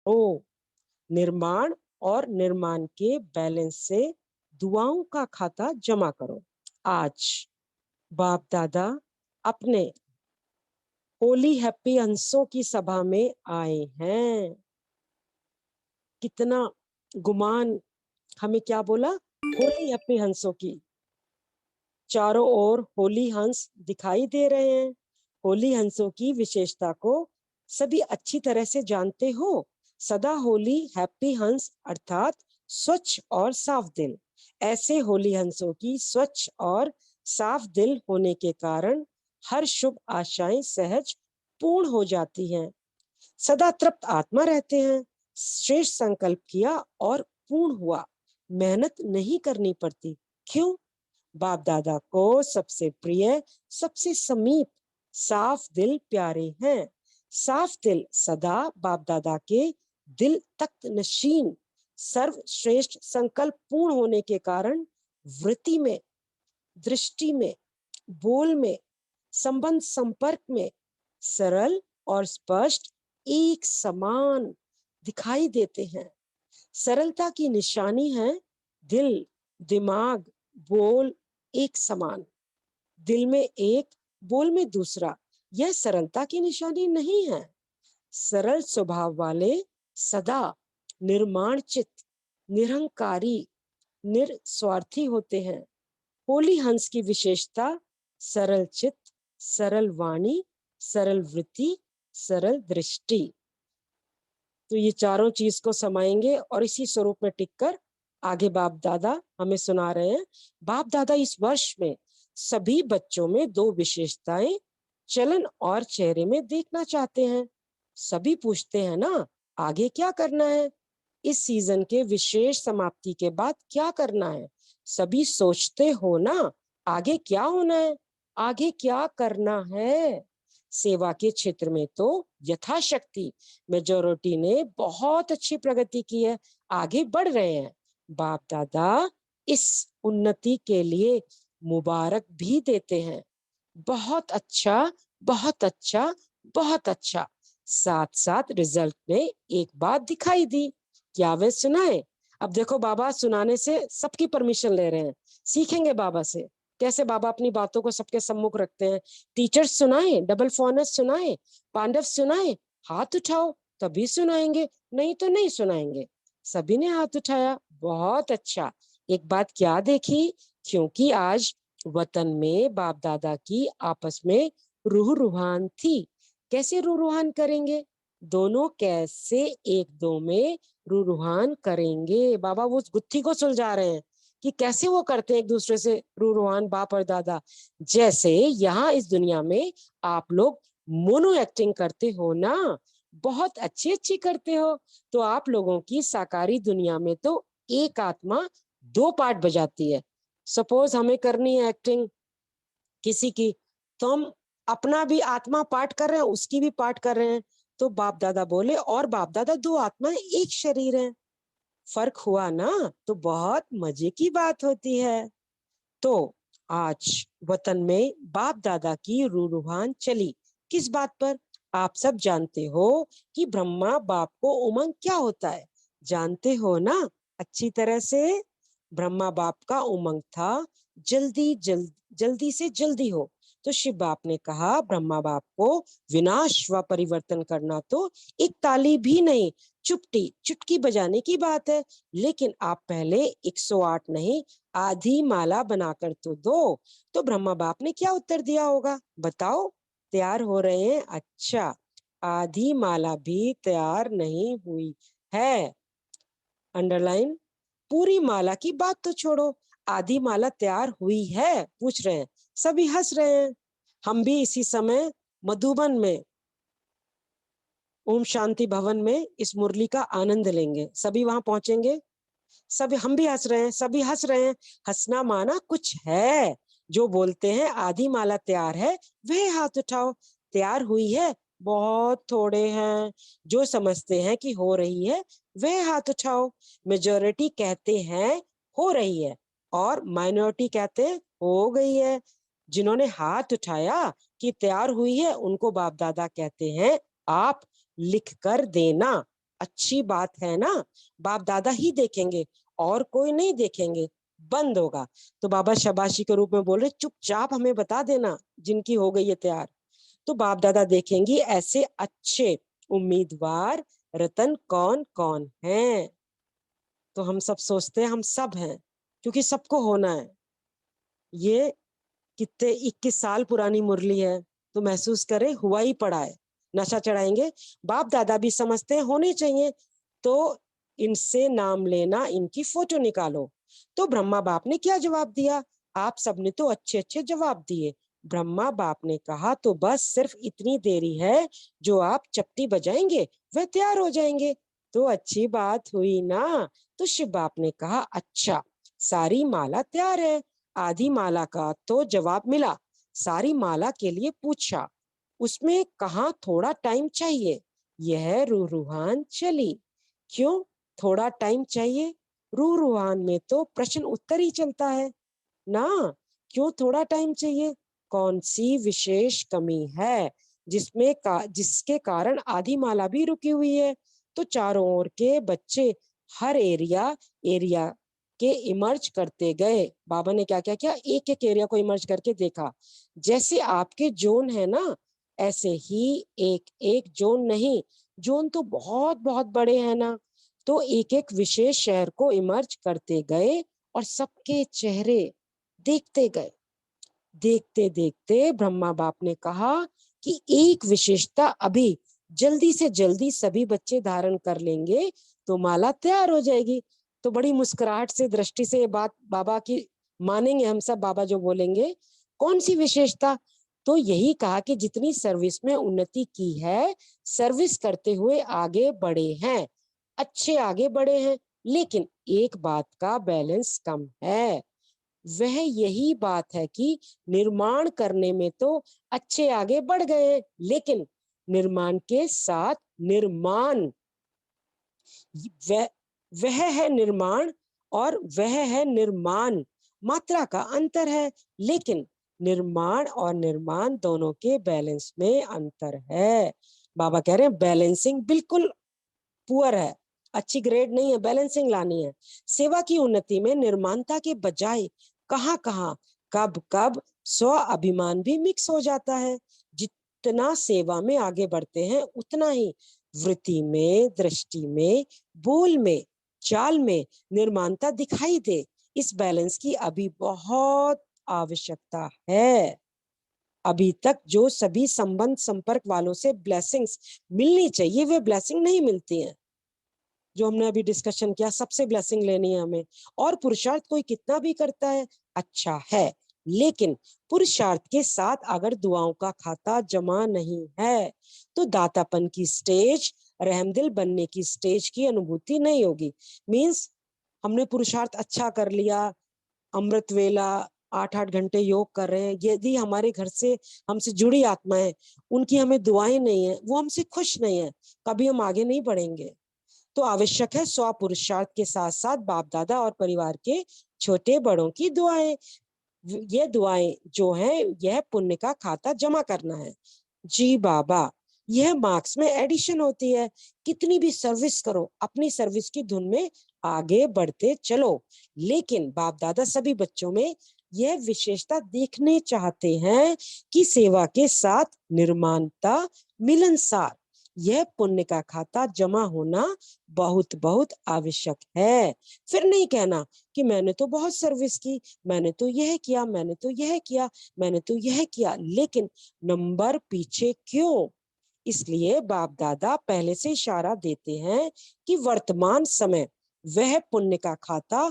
ओ, निर्माण और निर्माण के बैलेंस से दुआओं का खाता जमा करो। आज बाप दादा अपने होली हैप्पी हंसों की सभा में आए हैं। कितना गुमान, हमें क्या बोला, होली हैप्पी हंसों की। चारों ओर होली हंस दिखाई दे रहे हैं। होली हंसों की विशेषता को सभी अच्छी तरह से जानते हो। सदा होली हैप्पी हंस अर्थात स्वच्छ और साफ दिल। ऐसे होली हंसों की स्वच्छ और साफ दिल होने के कारण हर शुभ आशाएं सहज पूर्ण हो जाती हैं। सदा तृप्त आत्मा रहते हैं। श्रेष्ठ संकल्प किया और पूर्ण हुआ। मेहनत नहीं करनी पड़ती। क्यों? बाप दादा को सबसे प्रिय, सबसे समीप साफ दिल प्यारे हैं। साफ दिल सदा बाप दादा के दिल तख्त नशीन सर्वश्रेष्ठ संकल्प पूर्ण होने के कारण वृत्ति में, दृष्टि में, बोल में, संबंध संपर्क में सरल और स्पष्ट एक समान दिखाई देते हैं। सरलता की निशानी है दिल, दिमाग, बोल एक समान। दिल में एक, बोल में दूसरा, यह सरलता की निशानी नहीं है। सरल स्वभाव वाले सदा निर्माण चित्त, निरहंकारी, निस्वार्थी होते हैं। होली हंस की विशेषता सरल चित्त, सरल वाणी, सरल वृत्ति, सरल दृष्टि। तो ये चारों चीज को समाएंगे और इसी स्वरूप में टिककर आगे बाप दादा हमें सुना रहे हैं। बाप दादा इस वर्ष में सभी बच्चों में दो विशेषताएं चलन और चेहरे में देखना चाहते हैं। सभी पूछते हैं ना, आगे क्या करना है, इस सीजन के विशेष समाप्ति के बाद क्या करना है। सभी सोचते हो ना, आगे क्या होना है, आगे क्या करना है। सेवा के क्षेत्र में तो यथाशक्ति मेजोरिटी ने बहुत अच्छी प्रगति की है, आगे बढ़ रहे हैं। बाप दादा इस उन्नति के लिए मुबारक भी देते हैं। बहुत अच्छा, बहुत अच्छा, बहुत अच्छा। साथ साथ रिजल्ट में एक बात दिखाई दी। क्या वे सुनाए? अब देखो, बाबा सुनाने से सबकी परमिशन ले रहे हैं। सीखेंगे बाबा से कैसे बाबा अपनी बातों को सबके सम्मुख रखते हैं। टीचर्स सुनाए, डबल फॉनर्स सुनाए, पांडव सुनाए, हाथ उठाओ तभी सुनाएंगे, नहीं तो नहीं सुनाएंगे। सभी ने हाथ उठाया, बहुत अच्छा। एक बात क्या देखी, क्योंकि आज वतन में बाप दादा की आपस में रूह रूहान थी। कैसे रूह रूहान करेंगे? दोनों कैसे एक दो में रूह रूहान करेंगे? बाबा वो उस गुत्थी को सुलझा रहे हैं कि कैसे वो करते हैं एक दूसरे से रूह रूहान, बाप और दादा। जैसे यहाँ इस दुनिया में आप लोग मोनो एक्टिंग करते हो ना, बहुत अच्छी अच्छी करते हो, तो आप लोगों की साकारी दुनिया में तो एक आत्मा दो पार्ट बजाती है। सपोज हमें करनी है एक्टिंग किसी की, तो हम अपना भी आत्मा पार्ट कर रहे हैं, उसकी भी पार्ट कर रहे हैं। तो बाप दादा बोले, और बाप दादा दो आत्मा एक शरीर है। फर्क हुआ ना, तो बहुत मजे की बात होती है। तो आज वतन में बाप दादा की रूह रूहान चली किस बात पर? आप सब जानते हो कि ब्रह्मा बाप को उमंग क्या होता है, जानते हो ना अच्छी तरह से। ब्रह्मा बाप का उमंग था जल्दी से जल्दी हो। तो शिव बाप ने कहा ब्रह्मा बाप को विनाश व परिवर्तन करना तो एक ताली भी नहीं, चुटकी बजाने की बात है। लेकिन आप पहले 108 नहीं, आधी माला बनाकर तो दो। तो ब्रह्मा बाप ने क्या उत्तर दिया होगा, बताओ? तैयार हो रहे हैं? अच्छा, आधी माला भी तैयार नहीं हुई है। अंडरलाइन। पूरी माला की बात तो छोड़ो, आधी माला तैयार हुई है पूछ रहे हैं। सभी हंस रहे हैं। हम भी इसी समय मधुबन में ओम शांति भवन में इस मुरली का आनंद लेंगे। सभी वहां पहुंचेंगे। सभी, हम भी हंस रहे हैं, सभी हंस रहे हैं। हंसना माना कुछ है। जो बोलते हैं आधी माला तैयार है, वह हाथ उठाओ। तैयार हुई है बहुत थोड़े हैं। जो समझते हैं कि हो रही है, वह हाथ उठाओ। मेजोरिटी कहते हैं हो रही है और माइनॉरिटी कहते हैं हो गई है। जिन्होंने हाथ उठाया कि तैयार हुई है, उनको बाप दादा कहते हैं आप लिख कर देना। अच्छी बात है ना, बाप दादा ही देखेंगे और कोई नहीं देखेंगे, बंद होगा। तो बाबा शाबाशी के रूप में बोल रहे, चुपचाप हमें बता देना जिनकी हो गई है तैयार। तो बाप दादा देखेंगे ऐसे अच्छे उम्मीदवार रतन कौन कौन है। तो हम सब सोचते हैं हम सब हैं, क्योंकि सबको होना है। ये कितने 21 साल पुरानी मुरली है, तो महसूस करें हुआ ही पड़ा है। नशा चढ़ाएंगे, बाप दादा भी समझते हैं होने चाहिए, तो इनसे नाम लेना, इनकी फोटो निकालो। तो ब्रह्मा बाप ने क्या जवाब दिया? आप सबने तो अच्छे अच्छे जवाब दिए। ब्रह्मा बाप ने कहा तो बस सिर्फ इतनी देरी है, जो आप चपटी बजाएंगे वह तैयार हो जाएंगे। तो अच्छी बात हुई ना। तो शिव बाप ने कहा अच्छा, सारी माला तैयार है। आधी माला का तो जवाब मिला, सारी माला के लिए पूछा, उसमें कहा थोड़ा टाइम चाहिए। यह रूहान चली। क्यों थोड़ा टाइम चाहिए? रूहान में तो प्रश्न उत्तर ही चलता है ना। क्यों थोड़ा टाइम चाहिए? कौन सी विशेष कमी है जिसके कारण आधी माला भी रुकी हुई है? तो चारों ओर के बच्चे हर एरिया एरिया के इमर्ज करते गए। बाबा ने क्या क्या किया, एक एक एरिया को इमर्ज करके देखा। जैसे आपके जोन है ना, ऐसे ही एक एक जोन नहीं, जोन तो बहुत बहुत बड़े हैं ना। तो एक एक विशेष शहर को इमर्ज करते गए और सबके चेहरे देखते गए। देखते देखते ब्रह्मा बाप ने कहा कि एक विशेषता अभी जल्दी से जल्दी सभी बच्चे धारण कर लेंगे तो माला तैयार हो जाएगी। तो बड़ी मुस्कुराहट से दृष्टि से ये बात बाबा की मानेंगे हम सब, बाबा जो बोलेंगे। कौन सी विशेषता? तो यही कहा कि जितनी सर्विस में उन्नति की है, सर्विस करते हुए आगे बढ़े हैं, अच्छे आगे बढ़े हैं, लेकिन एक बात का बैलेंस कम है। वह यही बात है कि निर्माण करने में तो अच्छे आगे बढ़ गए, लेकिन निर्माण के साथ निर्माण, वह वह है निर्माण और वह है निर्माण, मात्रा का अंतर है। लेकिन निर्माण और निर्माण दोनों के बैलेंस में अंतर है। बाबा कह रहे हैं बैलेंसिंग बिल्कुल पुअर है, अच्छी ग्रेड नहीं है, बैलेंसिंग लानी है। सेवा की उन्नति में निर्माणता के बजाय कहाँ कहाँ कब कब स्व अभिमान भी मिक्स हो जाता है। जितना सेवा में आगे बढ़ते हैं उतना ही वृत्ति में, दृष्टि में, बोल में, चाल में निर्माणता दिखाई दे। इस बैलेंस की अभी बहुत आवश्यकता है। अभी तक जो सभी संबंध संपर्क वालों से ब्लेसिंग्स मिलनी चाहिए वे ब्लेसिंग नहीं मिलती हैं। जो हमने अभी डिस्कशन किया, सबसे ब्लेसिंग लेनी है हमें। और पुरुषार्थ कोई कितना भी करता है अच्छा है, लेकिन पुरुषार्थ के साथ अगर दुआओं का खाता जमा नहीं है तो दातापन की स्टेज, रहमदिल बनने की स्टेज की अनुभूति नहीं होगी। मीन्स हमने पुरुषार्थ अच्छा कर लिया, अमृत वेला 8-8 घंटे योग कर रहे हैं, यदि हमारे घर से हमसे जुड़ी आत्माएं, उनकी हमें दुआएं नहीं है, वो हमसे खुश नहीं है, कभी हम आगे नहीं बढ़ेंगे। तो आवश्यक है स्व पुरुषार्थ के साथ साथ बाप दादा और परिवार के छोटे बड़ों की दुआएं। ये दुआएं जो है यह पुण्य का खाता जमा करना है। जी बाबा, यह मार्क्स में एडिशन होती है। कितनी भी सर्विस करो, अपनी सर्विस की धुन में आगे बढ़ते चलो, लेकिन बाप दादा सभी बच्चों में यह विशेषता देखने चाहते हैं कि सेवा के साथ निर्माणता, मिलनसार, यह पुण्य का खाता जमा होना बहुत बहुत आवश्यक है। फिर नहीं कहना कि मैंने तो बहुत सर्विस की, मैंने तो यह किया, मैंने तो यह किया, मैंने तो यह किया, लेकिन नंबर पीछे क्यों? इसलिए बाप दादा पहले से इशारा देते हैं कि वर्तमान समय वह पुण्य का खाता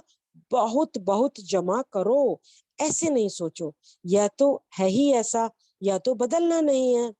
बहुत बहुत जमा करो। ऐसे नहीं सोचो यह तो है ही ऐसा, या तो बदलना नहीं है।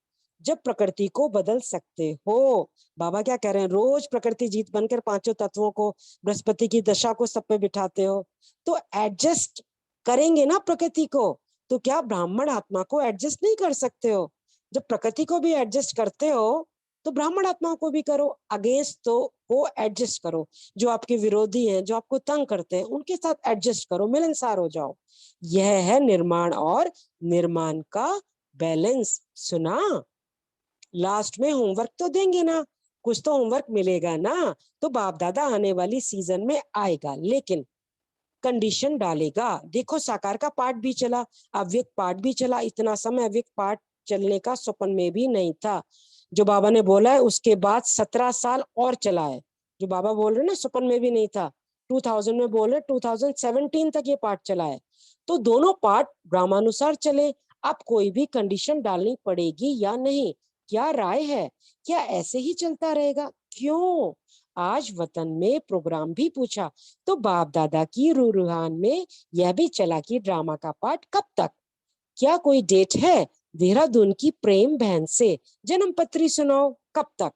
जब प्रकृति को बदल सकते हो, बाबा क्या कह रहे हैं, रोज प्रकृति जीत बनकर पांचों तत्वों को, बृहस्पति की दशा को सब पे बिठाते हो, तो एडजस्ट करेंगे ना प्रकृति को। तो क्या ब्राह्मण आत्मा को एडजस्ट नहीं कर सकते हो? जब प्रकृति को भी एडजस्ट करते हो तो ब्राह्मण आत्माओं को भी करो। अगेंस्ट तो वो एडजस्ट करो, जो आपके विरोधी हैं, जो आपको तंग करते हैं, उनके साथ एडजस्ट करो, मिलनसार हो जाओ। यह है निर्माण और निर्माण का बैलेंस। सुना? लास्ट में होमवर्क तो देंगे ना, कुछ तो होमवर्क मिलेगा ना, तो बाप दादा आने वाली सीजन में आएगा, लेकिन कंडीशन डालेगा। देखो साकार का पाठ भी चला, अव्यक्त पाठ भी चला, इतना समय अव्यक्त पाठ चलने का स्वप्न में भी नहीं था। जो बाबा ने बोला है उसके बाद 17 साल और चला है। जो बाबा बोल रहे ना स्वप्न में भी नहीं था, 2000 में बोल रहे 2017 तक ये पाठ चला है। तो दोनों पाठ ग्रामानुसार चले। अब कोई भी कंडीशन डालनी पड़ेगी या नहीं, क्या राय है? क्या ऐसे ही चलता रहेगा? क्यों? आज वतन में प्रोग्राम भी पूछा तो बाप दादा की रूहान में यह भी चला कि ड्रामा का पाठ कब तक। क्या कोई डेट है? देहरादून की प्रेम बहन से जन्म पत्री सुनाओ, कब तक?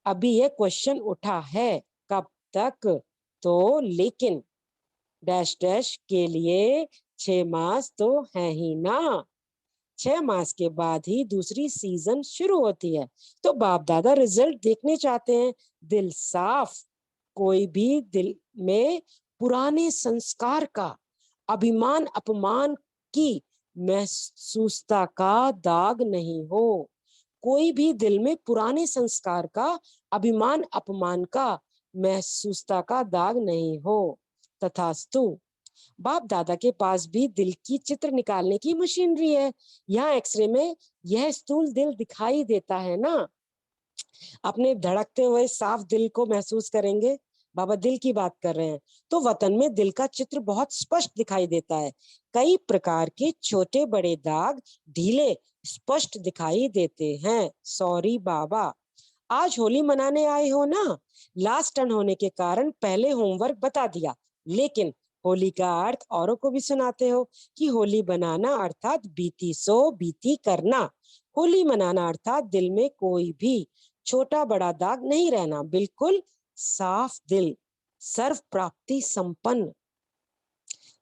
अभी ये क्वेश्चन उठा है, कब तक? तो लेकिन डैश डैश के लिए 6 मास तो है ही ना। 6 मास के बाद ही दूसरी सीजन शुरू होती है। तो बाप दादा रिजल्ट देखने चाहते हैं। दिल साफ, कोई भी दिल में पुराने संस्कार का, अभिमान अपमान की महसूसता का दाग नहीं हो। कोई भी दिल में पुराने संस्कार का, अभिमान अपमान का महसूसता का दाग नहीं हो। तथास्तु। बाप दादा के पास भी दिल की चित्र निकालने की मशीनरी है। यहाँ एक्सरे में यह स्थूल दिल दिखाई देता है ना। अपने धड़कते हुए साफ दिल को महसूस करेंगे। बाबा दिल की बात कर रहे हैं। तो वतन में दिल का चित्र बहुत स्पष्ट दिखाई देता है। कई प्रकार के छोटे बड़े दाग ढीले स्पष्ट दिखाई देते हैं। सॉरी बाबा, आज होली मनाने आए हो ना, लास्ट टर्न होने के कारण पहले होमवर्क बता दिया, लेकिन होली का अर्थ औरों को भी सुनाते हो कि होली बनाना अर्थात बीती सो बीती करना। होली मनाना अर्थात दिल में कोई भी छोटा बड़ा दाग नहीं रहना, बिल्कुल साफ दिल, सर्व प्राप्ति संपन्न।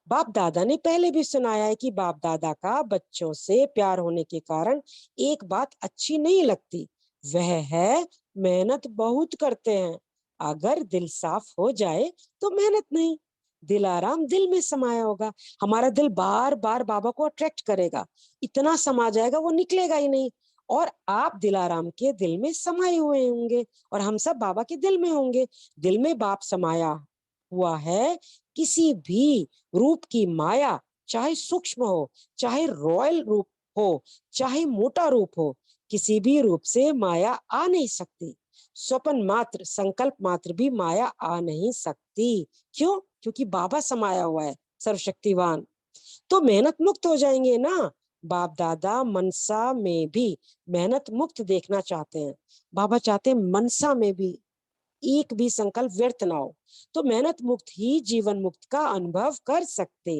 बाप दादा ने पहले भी सुनाया है कि बाप दादा का बच्चों से प्यार होने के कारण एक बात अच्छी नहीं लगती, वह है मेहनत बहुत करते हैं। अगर दिल साफ हो जाए तो मेहनत नहीं, दिल आराम दिल में समाया होगा। हमारा दिल बार बार बाबा को अट्रैक्ट करेगा, इतना समा जाएगा वो निकलेगा ही नहीं। और आप दिलाराम के दिल में समाये हुए होंगे और हम सब बाबा के दिल में होंगे। दिल में बाप समाया हुआ है। किसी भी रूप की माया, चाहे सूक्ष्म हो, चाहे रॉयल रूप हो, चाहे मोटा रूप हो, किसी भी रूप से माया आ नहीं सकती। स्वप्न मात्र, संकल्प मात्र भी माया आ नहीं सकती। क्यों? क्योंकि बाबा समाया हुआ है, सर्वशक्तिवान। तो मेहनत मुक्त हो जाएंगे ना। बाप दादा मनसा में भी मेहनत मुक्त देखना चाहते हैं। बाबा चाहते हैं मनसा में भी एक भी संकल्प व्यर्थ ना हो। तो मेहनत मुक्त ही जीवन मुक्त का अनुभव कर सकते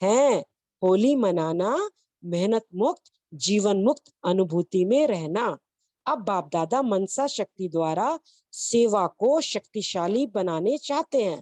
हैं। होली मनाना, मेहनत मुक्त, जीवन मुक्त अनुभूति में रहना। अब बाप दादा मनसा शक्ति द्वारा सेवा को शक्तिशाली बनाने चाहते हैं।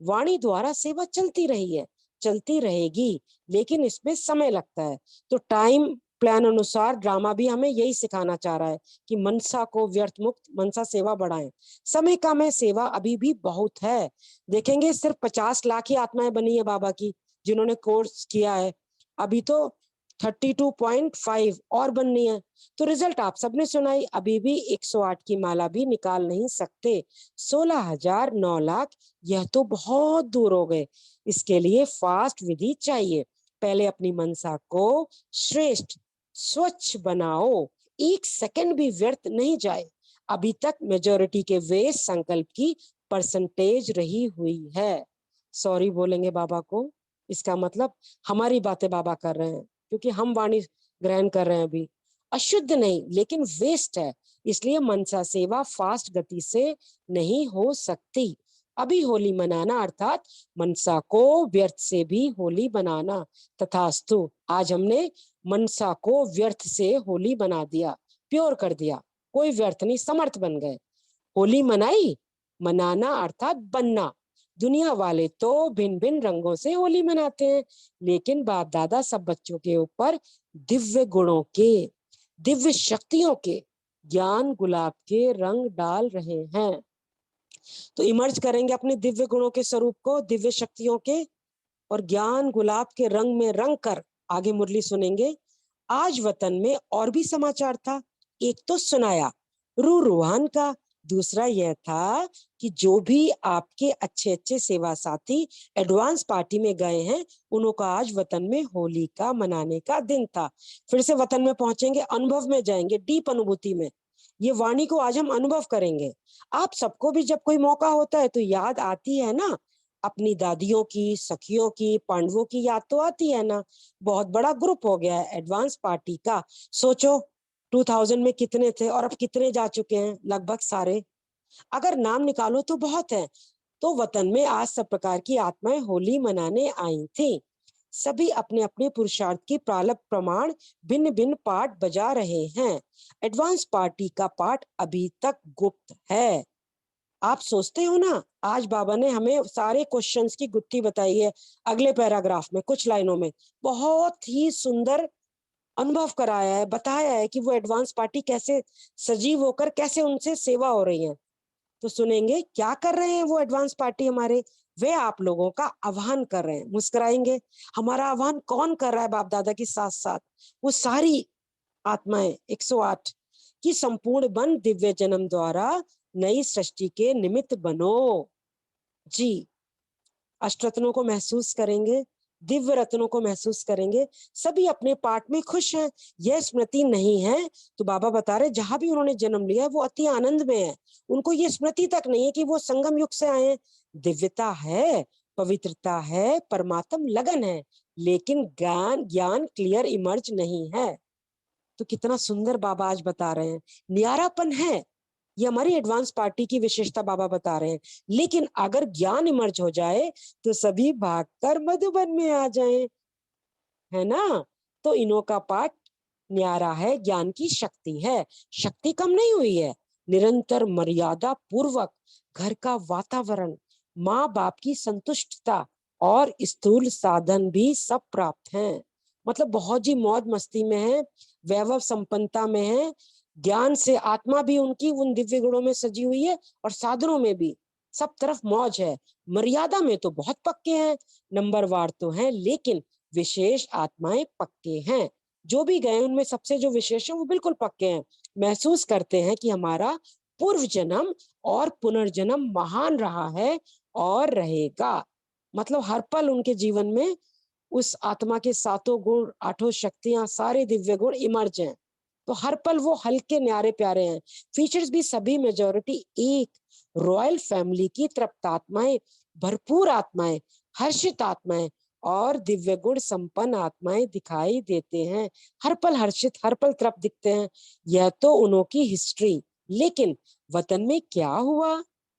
वाणी द्वारा सेवा चलती रही है, चलती रहेगी, लेकिन इसमें समय लगता है। तो टाइम प्लान अनुसार ड्रामा भी हमें यही सिखाना चाह रहा है कि मनसा को व्यर्थ मुक्त, मनसा सेवा बढ़ाएं। समय कम है, सेवा अभी भी बहुत है। देखेंगे सिर्फ 50 लाख ही आत्माएं बनी है बाबा की, जिन्होंने कोर्स किया है। अभी तो 32.5 और बननी है। तो रिजल्ट आप सबने सुनाई, अभी भी 108 की माला भी निकाल नहीं सकते। 16,000, 9 लाख, यह तो बहुत दूर हो गए। इसके लिए फास्ट विधि चाहिए। पहले अपनी मनसा को श्रेष्ठ स्वच्छ बनाओ, 1 सेकंड भी व्यर्थ नहीं जाए। अभी तक मेजोरिटी के वे संकल्प की परसेंटेज रही हुई है। सॉरी बोलेंगे बाबा को, इसका मतलब हमारी बातें बाबा कर रहे हैं, क्योंकि हम वाणी ग्रहण कर रहे हैं। अभी अशुद्ध नहीं, लेकिन वेस्ट है। इसलिए मनसा सेवा फास्ट गति से नहीं हो सकती। अभी होली मनाना अर्थात मनसा को व्यर्थ से भी होली बनाना। तथास्तु। आज हमने मनसा को व्यर्थ से होली बना दिया, प्योर कर दिया, कोई व्यर्थ नहीं, समर्थ बन गए। होली मनाई, मनाना अर्थात बनना। दुनिया वाले तो भिन्न भिन्न रंगों से होली मनाते हैं, लेकिन बाप दादा सब बच्चों के ऊपर दिव्य गुणों के, दिव्य शक्तियों के, ज्ञान गुलाब के रंग डाल रहे हैं। तो इमर्ज करेंगे अपने दिव्य गुणों के स्वरूप को, दिव्य शक्तियों के और ज्ञान गुलाब के रंग में रंग कर आगे मुरली सुनेंगे। आज वतन में और भी समाचार था। एक तो सुनाया रूहान का, दूसरा यह था कि जो भी आपके अच्छे अच्छे सेवा साथी एडवांस पार्टी में गए हैं, उनको आज वतन में होली का मनाने का दिन था। फिर से वतन में पहुंचेंगे, अनुभव में जाएंगे, डीप अनुभूति में। ये वाणी को आज हम अनुभव करेंगे। आप सबको भी जब कोई मौका होता है तो याद आती है ना, अपनी दादियों की, सखियों की, पांडवों की याद तो आती है ना। बहुत बड़ा ग्रुप हो गया है एडवांस पार्टी का। सोचो 2000 में कितने थे और अब कितने जा चुके हैं, लगभग सारे। अगर नाम निकालो तो बहुत है। तो वतन में आज सब प्रकार की आत्माएं होली मनाने आई थी। सभी अपने अपने पुरुषार्थ की प्रारब्ध प्रमाण भिन्न भिन्न पाठ बजा रहे हैं। एडवांस पार्टी का पाठ अभी तक गुप्त है। आप सोचते हो ना, आज बाबा ने हमें सारे क्वेश्चंस की गुत्थी बताई है अगले पैराग्राफ में, कुछ लाइनों में बहुत ही सुंदर अनुभव कराया है, बताया है कि वो एडवांस पार्टी कैसे सजीव होकर कैसे उनसे सेवा हो रही है। तो सुनेंगे क्या कर रहे हैं वो एडवांस पार्टी हमारे। वे आप लोगों का आह्वान कर रहे हैं, मुस्कुराएंगे। हमारा आह्वान कौन कर रहा है बाप दादा के साथ साथ? वो सारी आत्माएं 108 की संपूर्ण बन दिव्य जन्म द्वारा नई सृष्टि के निमित्त बनो। जी, अष्टरत्नों को महसूस करेंगे, दिव्य रत्नों को महसूस करेंगे। सभी अपने पाठ में खुश हैं। यह स्मृति नहीं है तो बाबा बता रहे जहां भी उन्होंने जन्म लिया वो अति आनंद में है। उनको ये स्मृति तक नहीं है कि वो संगम युग से आए हैं। दिव्यता है, पवित्रता है, परमात्म लगन है, लेकिन ज्ञान ज्ञान क्लियर इमर्ज नहीं है। तो कितना सुंदर बाबा आज बता रहे हैं, न्यारापन है। ये हमारी एडवांस पार्टी की विशेषता बाबा बता रहे हैं। लेकिन अगर ज्ञान इमर्ज हो जाए तो सभी भागकर मधुबन में आ जाएं, है ना। तो इन्हों का पाठ न्यारा है, ज्ञान की शक्ति है। शक्ति कम नहीं हुई है, निरंतर मर्यादा पूर्वक घर का वातावरण, माँ बाप की संतुष्टता और स्थूल साधन भी सब प्राप्त हैं। मतलब बहुत जी मौज मस्ती में है, वैभव संपन्नता में है। ज्ञान से आत्मा भी उनकी उन दिव्य गुणों में सजी हुई है और साधनों में भी सब तरफ मौज है। मर्यादा में तो बहुत पक्के हैं, नंबरवार तो हैं, लेकिन विशेष आत्माएं पक्के हैं। जो भी गए उनमें सबसे जो विशेष है वो बिल्कुल पक्के हैं। महसूस करते हैं कि हमारा पूर्व जन्म और पुनर्जन्म महान रहा है और रहेगा। मतलब हर पल उनके जीवन में उस आत्मा के सातों गुण, आठों शक्तियां, सारे दिव्य गुण इमर्ज हैं। तो हर पल वो हल्के न्यारे प्यारे हैं। फीचर्स भी सभी मेजॉरिटी एक रॉयल फैमिली की तृप्त आत्माएं, भरपूर आत्माएं, हर्षित आत्माएं और दिव्य गुण संपन्न आत्माएं दिखाई देते हैं। हर पल हर्षित, हर पल तृप्त दिखते हैं। यह तो उन्हों की हिस्ट्री। लेकिन वतन में क्या हुआ,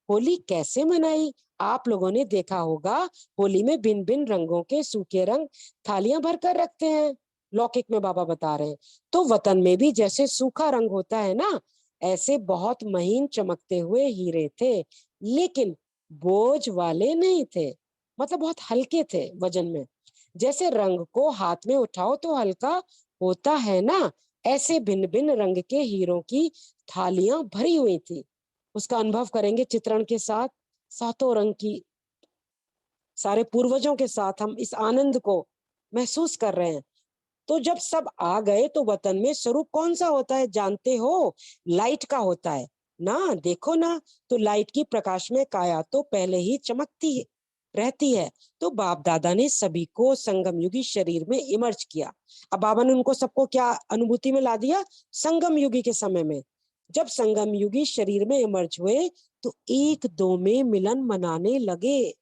होली कैसे मनाई? आप लोगों ने देखा होगा, होली में भिन्न भिन्न रंगों के सूखे रंग थालियां भर कर रखते हैं। लौकिक में बाबा बता रहे हैं। तो वतन में भी जैसे सूखा रंग होता है ना, ऐसे बहुत महीन चमकते हुए हीरे थे, लेकिन बोझ वाले नहीं थे। मतलब बहुत हल्के थे वजन में। जैसे रंग को हाथ में उठाओ तो हल्का होता है ना, ऐसे भिन्न भिन्न रंग के हीरों की थालियां भरी हुई थी। उसका अनुभव करेंगे चित्रण के साथ, सातों रंग की, सारे पूर्वजों के साथ हम इस आनंद को महसूस कर रहे हैं। तो जब सब आ गए तो वतन में स्वरूप कौन सा होता है जानते हो? लाइट का होता है ना। देखो ना, तो लाइट की प्रकाश में काया तो पहले ही चमकती रहती है। तो बाप दादा ने सभी को संगम युगी शरीर में इमर्ज किया। अब बाबा ने उनको सबको क्या अनुभूति में ला दिया? संगम युगी के समय में जब संगम युगी शरीर में इमर्ज हुए तो एक दो में मिलन मनाने लगे।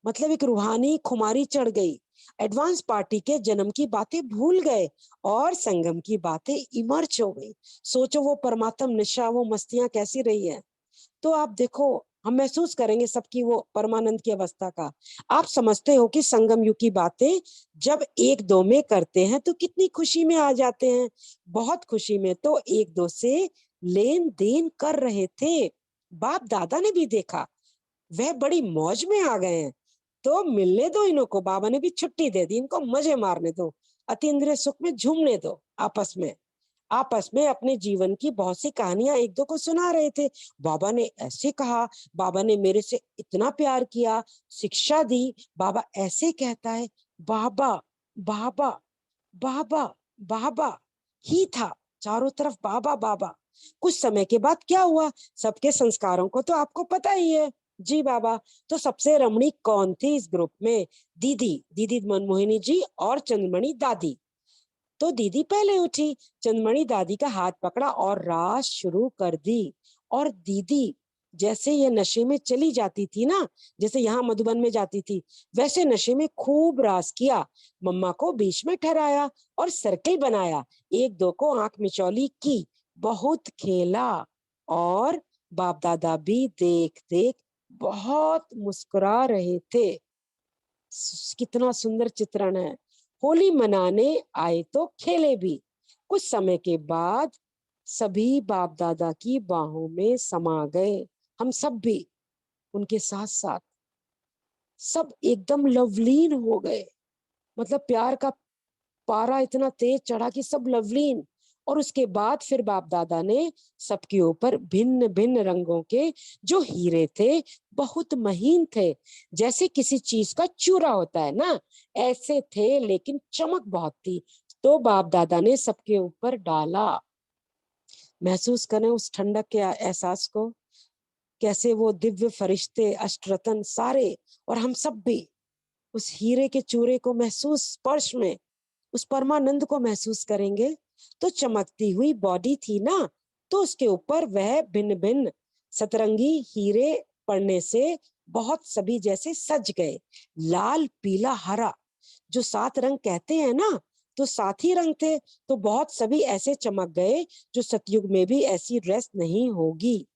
मतलब एक रूहानी खुमारी चढ़ गई। एडवांस पार्टी के जन्म की बातें भूल गए और संगम की बातें इमर्ज हो गई। सोचो वो परमात्म निशा, वो मस्तियां कैसी रही है। तो आप देखो, हम महसूस करेंगे सबकी वो परमानंद की अवस्था का। आप समझते हो कि संगम युग की बातें जब एक दो में करते हैं तो कितनी खुशी में आ जाते हैं। बहुत खुशी में तो एक दो से लेन देन कर रहे थे। बाप दादा ने भी देखा, वह बड़ी मौज में आ गए हैं। तो मिलने दो इन्हों को, बाबा ने भी छुट्टी दे दी, इनको मजे मारने दो, अतीन्द्रिय सुख में झूमने दो। आपस में अपने जीवन की बहुत सी कहानियां एक दो को सुना रहे थे। बाबा ने ऐसे कहा, बाबा ने मेरे से इतना प्यार किया, शिक्षा दी, बाबा ऐसे कहता है। बाबा बाबा बाबा बाबा ही था, चारों तरफ बाबा बाबा। कुछ समय के बाद क्या हुआ, सबके संस्कारों को तो आपको पता ही है। जी बाबा। तो सबसे रमणीक कौन थी इस ग्रुप में? दीदी, दीदी मनमोहिनी जी और चंद्रमणि दादी। तो दीदी पहले उठी, चंद्रमणि दादी का हाथ पकड़ा और रास शुरू कर दी। और दीदी जैसे ये नशे में चली जाती थी ना, जैसे यहाँ मधुबन में जाती थी, वैसे नशे में खूब रास किया। मम्मा को बीच में ठहराया और सर्किल बनाया, एक दो को आंख मिचौली की, बहुत खेला। और बाप दादा भी देख देख बहुत मुस्कुरा रहे थे। कितना सुंदर चित्रण है। होली मनाने आए तो खेले भी। कुछ समय के बाद सभी बाप दादा की बाहों में समा गए, हम सब भी उनके साथ साथ। सब एकदम लवलीन हो गए, मतलब प्यार का पारा इतना तेज चढ़ा कि सब लवलीन। और उसके बाद फिर बाप दादा ने सबके ऊपर भिन्न भिन्न रंगों के जो हीरे थे, बहुत महीन थे, जैसे किसी चीज का चूरा होता है ना, ऐसे थे, लेकिन चमक बहुत थी। तो बाप दादा ने सबके ऊपर डाला। महसूस करें उस ठंडक के एहसास को, कैसे वो दिव्य फरिश्ते अष्टरत्न सारे और हम सब भी उस हीरे के चूरे को महसूस, स्पर्श में उस परमानंद को महसूस करेंगे। तो चमकती हुई बॉडी थी ना, तो उसके ऊपर वह भिन्न भिन्न सतरंगी हीरे पड़ने से बहुत सभी जैसे सज गए। लाल पीला हरा, जो 7 रंग कहते हैं ना, तो 7 ही रंग थे। तो बहुत सभी ऐसे चमक गए जो सतयुग में भी ऐसी ड्रेस नहीं होगी।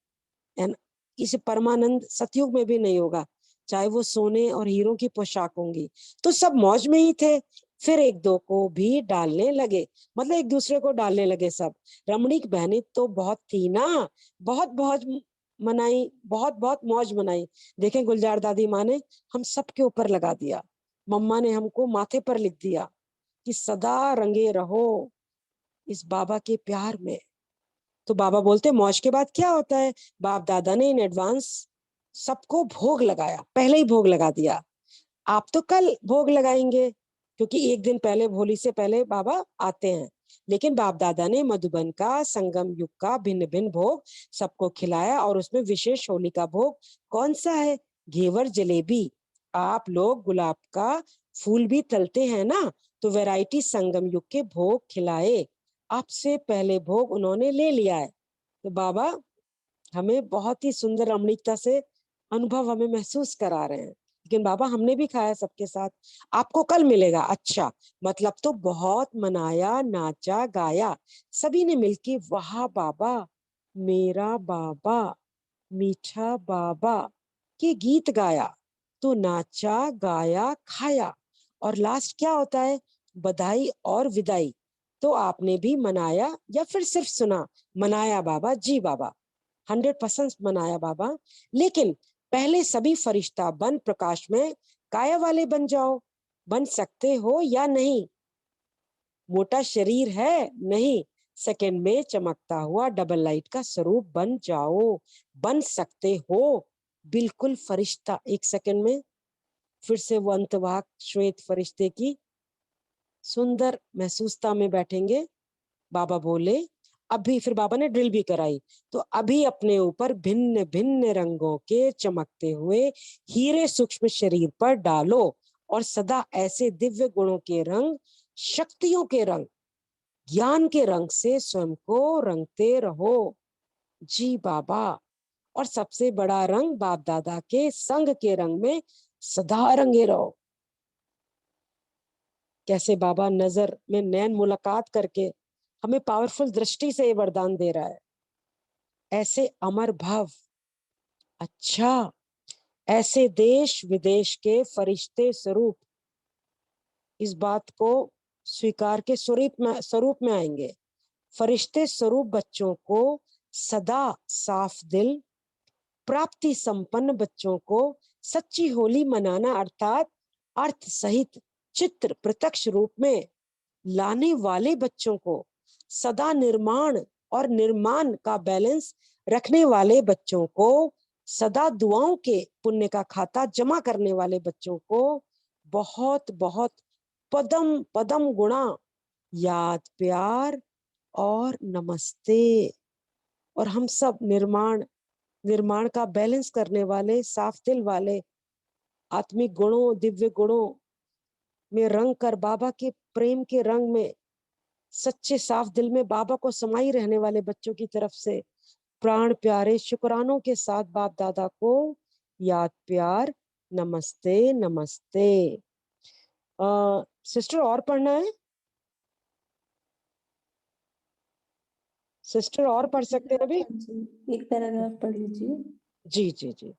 एंड इसे परमानंद सतयुग में भी नहीं होगा, चाहे वो सोने और हीरों की पोशाक होंगी। तो सब मौज में ही थे। फिर एक दो को भी डालने लगे, मतलब एक दूसरे को डालने लगे सब। रमणीक बहनें तो बहुत थी ना, बहुत बहुत मनाई, बहुत बहुत मौज मनाई। देखें गुलजार दादी माँ ने हम सबके ऊपर लगा दिया, मम्मा ने हमको माथे पर लिख दिया कि सदा रंगे रहो इस बाबा के प्यार में। तो बाबा बोलते मौज के बाद क्या होता है, बाप दादा ने इन एडवांस सबको भोग लगाया, पहले ही भोग लगा दिया। आप तो कल भोग लगाएंगे, क्योंकि एक दिन पहले, होली से पहले बाबा आते हैं। लेकिन बाप दादा ने मधुबन का संगम युग का भिन्न भिन्न भोग सबको खिलाया, और उसमें विशेष होली का भोग कौन सा है? घेवर जलेबी। आप लोग गुलाब का फूल भी तलते हैं ना, तो वैरायटी संगम युग के भोग खिलाए। आपसे पहले भोग उन्होंने ले लिया है। तो बाबा हमें बहुत ही सुंदर रमणीकता से अनुभव हमें महसूस करा रहे हैं। लेकिन बाबा हमने भी खाया सबके साथ, आपको कल मिलेगा। अच्छा, मतलब तो बहुत मनाया, नाचा गाया, सभी ने मिलके वाह बाबा, मेरा बाबा, मीठा बाबा के गीत गाया। तो नाचा गाया खाया, और लास्ट क्या होता है? बधाई और विदाई। तो आपने भी मनाया या फिर सिर्फ सुना? मनाया बाबा, जी बाबा, 100% मनाया बाबा। लेकिन पहले सभी फरिश्ता बन प्रकाश में काया वाले बन जाओ। बन सकते हो या नहीं? मोटा शरीर है नहीं, सेकंड में चमकता हुआ डबल लाइट का स्वरूप बन जाओ। बन सकते हो बिल्कुल फरिश्ता, एक सेकंड में फिर से वो अंतवाक श्वेत फरिश्ते की सुंदर महसूसता में बैठेंगे। बाबा बोले अभी, फिर बाबा ने ड्रिल भी कराई, तो अभी अपने ऊपर भिन्न भिन्न रंगों के चमकते हुए हीरे सूक्ष्म शरीर पर डालो, और सदा ऐसे दिव्य गुणों के रंग, शक्तियों के रंग, ज्ञान के रंग से स्वयं को रंगते रहो। जी बाबा। और सबसे बड़ा रंग बाप दादा के संग के रंग में सदा रंगे रहो। कैसे बाबा नजर में नैन मुलाकात करके हमें पावरफुल दृष्टि से ये वरदान दे रहा है, ऐसे अमर भाव। अच्छा, ऐसे देश विदेश के फरिश्ते स्वरूप इस बात को स्वीकार के स्वरूप में आएंगे। फरिश्ते स्वरूप बच्चों को सदा साफ दिल, प्राप्ति संपन्न बच्चों को सच्ची होली मनाना, अर्थात अर्थ सहित चित्र प्रत्यक्ष रूप में लाने वाले बच्चों को, सदा निर्माण और निर्माण का बैलेंस रखने वाले बच्चों को, सदा दुआओं के पुण्य का खाता जमा करने वाले बच्चों को बहुत बहुत पदम पदम गुणा याद, प्यार और नमस्ते। और हम सब निर्माण का बैलेंस करने वाले, साफ दिल वाले, आत्मिक गुणों, दिव्य गुणों में रंग कर बाबा के प्रेम के रंग में सच्चे साफ दिल में बाबा को समाई रहने वाले बच्चों की तरफ से प्राण प्यारे शुक्रानों के साथ बाप दादा को याद प्यार नमस्ते नमस्ते। सिस्टर और पढ़ना है? सिस्टर और पढ़ सकते हैं अभी? एक पैराग्राफ पढ़ लीजिए। जी जी जी।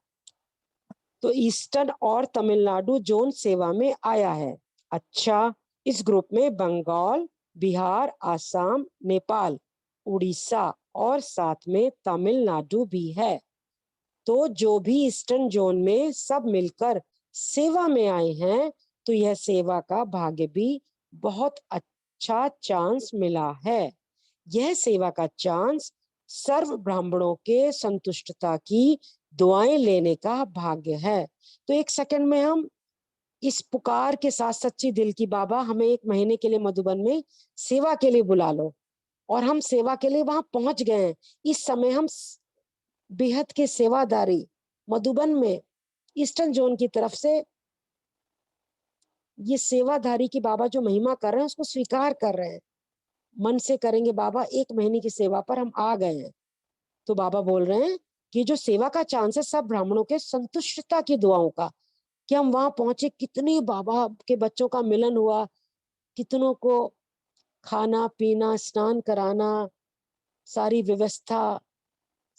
तो ईस्टर्न और तमिलनाडु जोन सेवा में आया है। अच्छा, इस ग्रुप में बंगाल, बिहार, आसाम, नेपाल, उड़ीसा और साथ में तमिलनाडु भी है। तो जो भी ईस्टर्न जोन में सब मिलकर सेवा में आए हैं, तो यह सेवा का भाग्य भी बहुत अच्छा चांस मिला है। यह सेवा का चांस सर्व ब्राह्मणों के संतुष्टता की दुआएं लेने का भाग्य है। तो एक सेकंड में हम इस पुकार के साथ सच्ची दिल की, बाबा हमें 1 महीने के लिए मधुबन में सेवा के लिए बुला लो, और हम सेवा के लिए वहां पहुंच गए हैं। इस समय हम बेहद के सेवादारी मधुबन में ईस्टर्न जोन की तरफ से ये सेवाधारी की बाबा जो महिमा कर रहे हैं उसको स्वीकार कर रहे हैं, मन से करेंगे बाबा 1 महीने की सेवा पर हम आ गए हैं। तो बाबा बोल रहे हैं कि जो सेवा का चांस है सब ब्राह्मणों के संतुष्टता की दुआओं का, कि हम वहां पहुंचे, कितने बाबा के बच्चों का मिलन हुआ, कितनों को खाना पीना स्नान कराना, सारी व्यवस्था,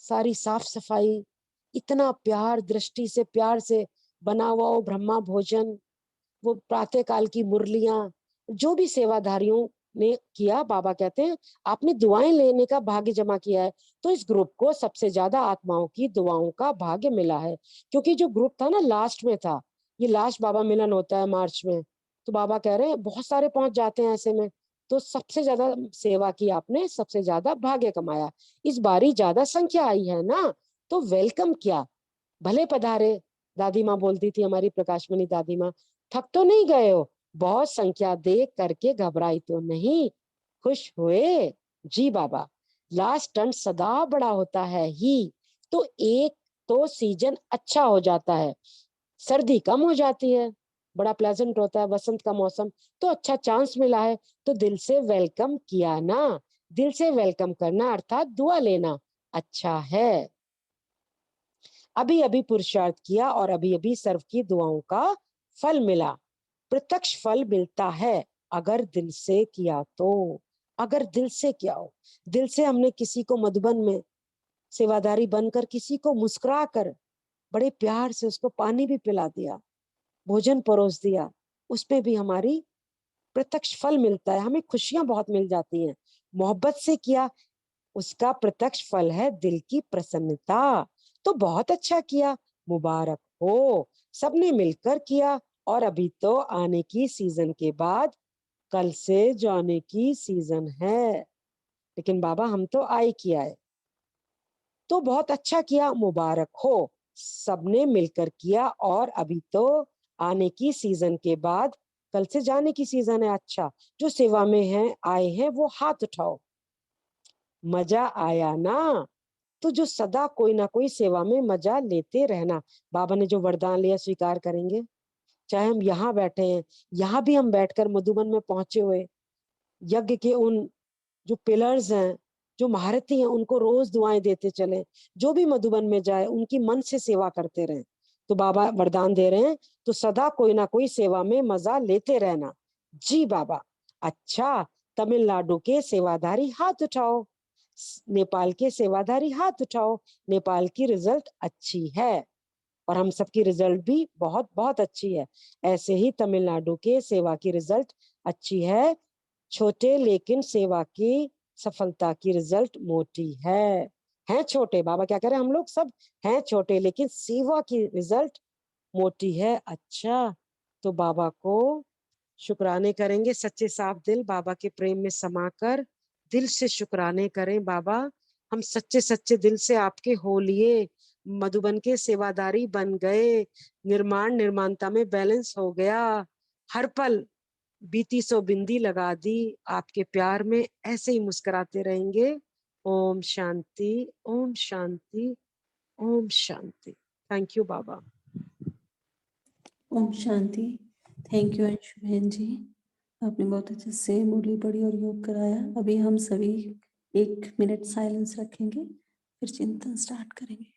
सारी साफ सफाई, इतना प्यार, दृष्टि से प्यार से बना हुआ वो ब्रह्मा भोजन, वो प्रातः काल की मुरलियां, जो भी सेवाधारियों ने किया, बाबा कहते हैं आपने दुआएं लेने का भाग्य जमा किया है। तो इस ग्रुप को सबसे ज्यादा आत्माओं की दुआओं का भाग्य मिला है, क्योंकि जो ग्रुप था ना लास्ट में था, ये लास्ट बाबा मिलन होता है मार्च में, तो बाबा कह रहे हैं बहुत सारे पहुंच जाते हैं ऐसे में, तो सबसे ज्यादा सेवा की आपने, सबसे ज्यादा भाग्य कमाया, इस बारी ज्यादा संख्या आई है ना, तो वेलकम किया, भले पधारे। दादी माँ बोलती थी हमारी प्रकाशमणि दादी माँ, थक तो नहीं गए हो, बहुत संख्या देख करके घबराई तो नहीं, खुश हुए? जी बाबा, लास्ट टर्न सदा बड़ा होता है ही, तो एक तो सीजन अच्छा हो जाता है, सर्दी कम हो जाती है, बड़ा प्लेजेंट होता है वसंत का मौसम, तो अच्छा चांस मिला है, तो दिल से वेलकम किया ना। दिल से वेलकम करना अर्थात दुआ लेना अच्छा है। अभी अभी पुरुषार्थ किया और अभी अभी सर्व की दुआओं का फल मिला, प्रत्यक्ष फल मिलता है अगर दिल से किया तो। अगर दिल से किया हो, दिल से हमने किसी को मधुबन में सेवादारी बनकर किसी को मुस्कुरा कर बड़े प्यार से उसको पानी भी पिला दिया, भोजन परोस दिया, उसपे भी हमारी प्रत्यक्ष फल मिलता है, हमें खुशियां बहुत मिल जाती हैं। मोहब्बत से किया, उसका प्रत्यक्ष फल है दिल की प्रसन्नता। तो बहुत अच्छा किया, मुबारक हो, सबने मिलकर किया, और अभी तो आने की सीजन के बाद, कल से जाने की सीजन है, लेकिन बाबा हम तो आए किया है, तो बहुत अच्छा किया, मुबारक हो, सबने मिलकर किया, और अभी तो आने की सीजन के बाद, कल से जाने की सीजन है। अच्छा, जो सेवा में है आए हैं वो हाथ उठाओ, मजा आया ना? तो जो सदा कोई ना कोई सेवा में मजा लेते रहना, बाबा ने जो वरदान लिया स्वीकार करेंगे, चाहे हम यहाँ बैठे हैं, यहाँ भी हम बैठकर मधुबन में पहुंचे हुए यज्ञ के उन जो पिलर्स हैं, जो महारथी हैं, उनको रोज दुआएं देते चले, जो भी मधुबन में जाए उनकी मन से सेवा करते रहे, तो बाबा वरदान दे रहे हैं, तो सदा कोई ना कोई सेवा में मजा लेते रहना। जी बाबा। अच्छा, तमिलनाडु के सेवाधारी हाथ उठाओ, नेपाल के सेवाधारी हाथ उठाओ, नेपाल की रिजल्ट अच्छी है, और हम सबकी रिजल्ट भी बहुत बहुत अच्छी है। ऐसे ही तमिलनाडु के सेवा की रिजल्ट अच्छी है, छोटे लेकिन सेवा की सफलता की रिजल्ट मोटी है छोटे, बाबा क्या कह रहे हैं, हम लोग सब हैं छोटे लेकिन सेवा की रिजल्ट मोटी है। अच्छा, तो बाबा को शुक्राने करेंगे, सच्चे साफ दिल बाबा के प्रेम में समाकर दिल से शुक्राने करें, बाबा हम सच्चे सच्चे दिल से आपके हो लिए, मधुबन के सेवादारी बन गए, निर्माण निर्माणता में बैलेंस हो गया, हर पल बीती सो बिंदी लगा दी, आपके प्यार में ऐसे ही मुस्कुराते रहेंगे, ओम शांति, ओम शांति, ओम शांति। Thank you Baba. ओम शांति। थैंक यू अंशु बहन जी, आपने बहुत अच्छे से मुरली पढ़ी और योग कराया। अभी हम सभी 1 मिनट साइलेंस रखेंगे, फिर चिंतन स्टार्ट करेंगे।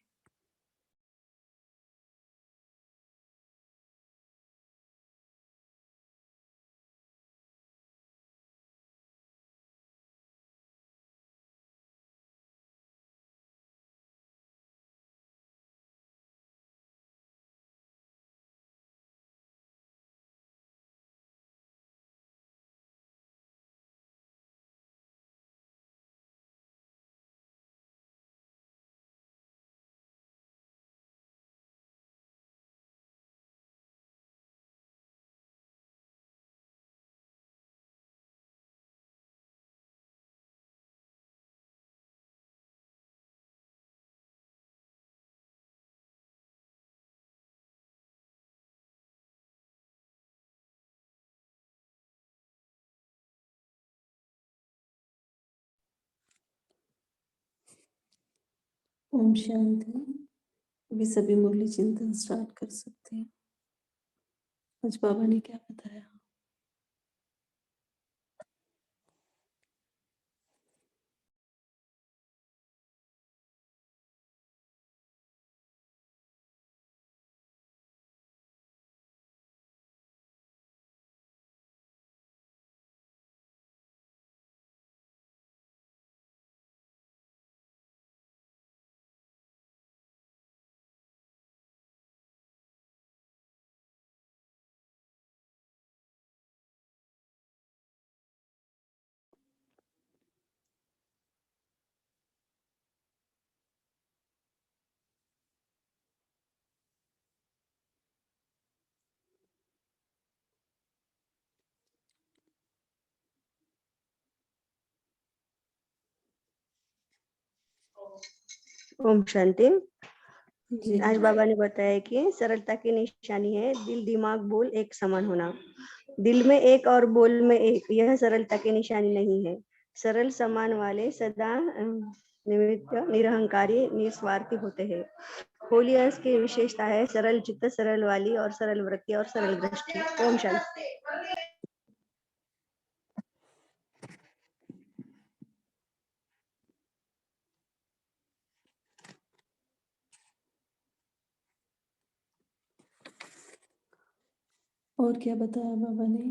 ओम शांति। अभी सभी मुरली चिंतन स्टार्ट कर सकते हैं। आज बाबा ने क्या बताया? ओम शांति। जी आज बाबा ने बताया कि सरलता की निशानी है दिल दिमाग बोल एक समान होना। दिल में एक और बोल में एक, यह सरलता की निशानी नहीं है। सरल समान वाले सदा निमित्त निरहंकारी निस्वार्थी होते हैं। होली अंश की विशेषता है सरल चित्त, सरल वाली और सरल वृत्ति और सरल दृष्टि। ओम शांति। और क्या बताया बाबा ने?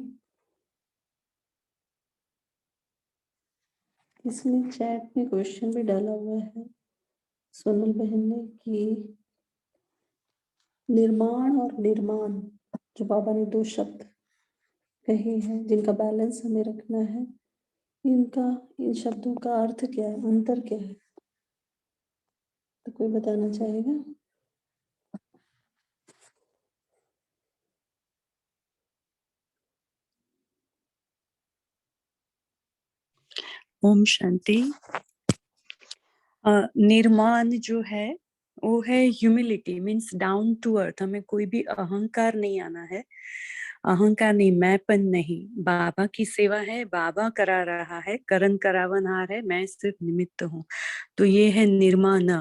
इसमें चैट में क्वेश्चन भी डाला हुआ है सोनल बहन ने कि निर्माण और निर्माण, जो बाबा ने 2 शब्द कहे हैं जिनका बैलेंस हमें रखना है, इन शब्दों का अर्थ क्या है, अंतर क्या है? तो कोई बताना चाहेगा? ओम शांति। निर्माण जो है वो है humility, means down to earth. हमें कोई भी अहंकार नहीं आना है, अहंकार नहीं, मैंपन नहीं। बाबा की सेवा है, बाबा करा रहा है, करण करावनहार है, मैं सिर्फ निमित्त हूँ। तो ये है निर्माण,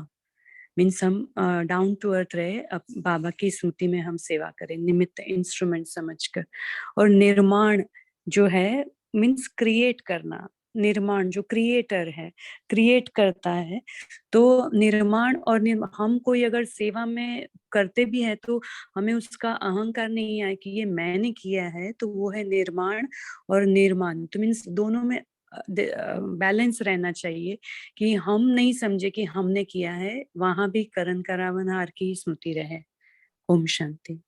मीन्स हम डाउन टू अर्थ रहे, अब बाबा की स्तुति में हम सेवा करें निमित्त इंस्ट्रूमेंट समझकर। और निर्माण जो है मीन्स क्रिएट करना, निर्माण जो क्रिएटर है, क्रिएट करता है। तो निर्माण और हम कोई अगर सेवा में करते भी है तो हमें उसका अहंकार नहीं आए कि ये मैंने किया है, तो वो है निर्माण और निर्माण। तो मीन्स दोनों में बैलेंस रहना चाहिए कि हम नहीं समझे कि हमने किया है, वहां भी करण करावनहार की स्मृति रहे। ओम शांति।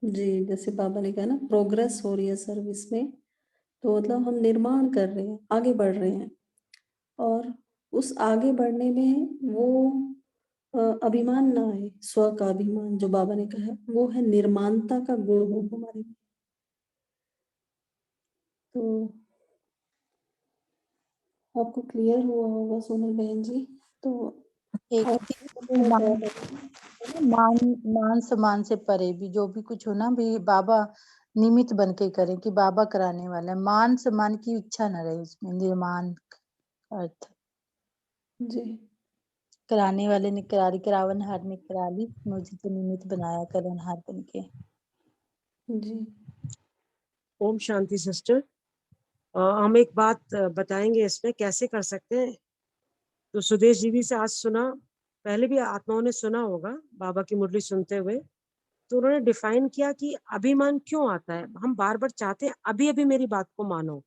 जी, जैसे बाबा ने कहा ना, प्रोग्रेस हो रही है सर्विस में, तो मतलब हम निर्माण कर रहे हैं, आगे बढ़ रहे हैं। और उस आगे बढ़ने में वो अभिमान ना आए, स्व का अभिमान जो बाबा ने कहा है, वो है निर्माणता का गुण हो हमारे में। तो आपको क्लियर हुआ होगा सोनल बहन जी। तो एक और थी क्या बताया मान बाबा? मान मान सम्मान से परे भी जो भी कुछ हो ना, भी बाबा निमित्त बन के करें कि बाबा कराने वाला है। मान सम्मान की इच्छा न रहे उसमें, निर्माण अर्थ। जी, कराने वाले ने करारी करावनहार ने करा ली, मुझे तो निमित्त बनाया करनहार बन के। जी, ओम शांति सिस्टर। हम एक बात बताएंगे इसमें कैसे कर सकते हैं। तो सुदेश जी भी से आज सुना, पहले भी आत्माओं ने सुना होगा बाबा की मुरली सुनते हुए। तो उन्होंने डिफाइन किया कि अभिमान क्यों आता है। हम बार बार चाहते हैं अभी अभी मेरी बात को मानो।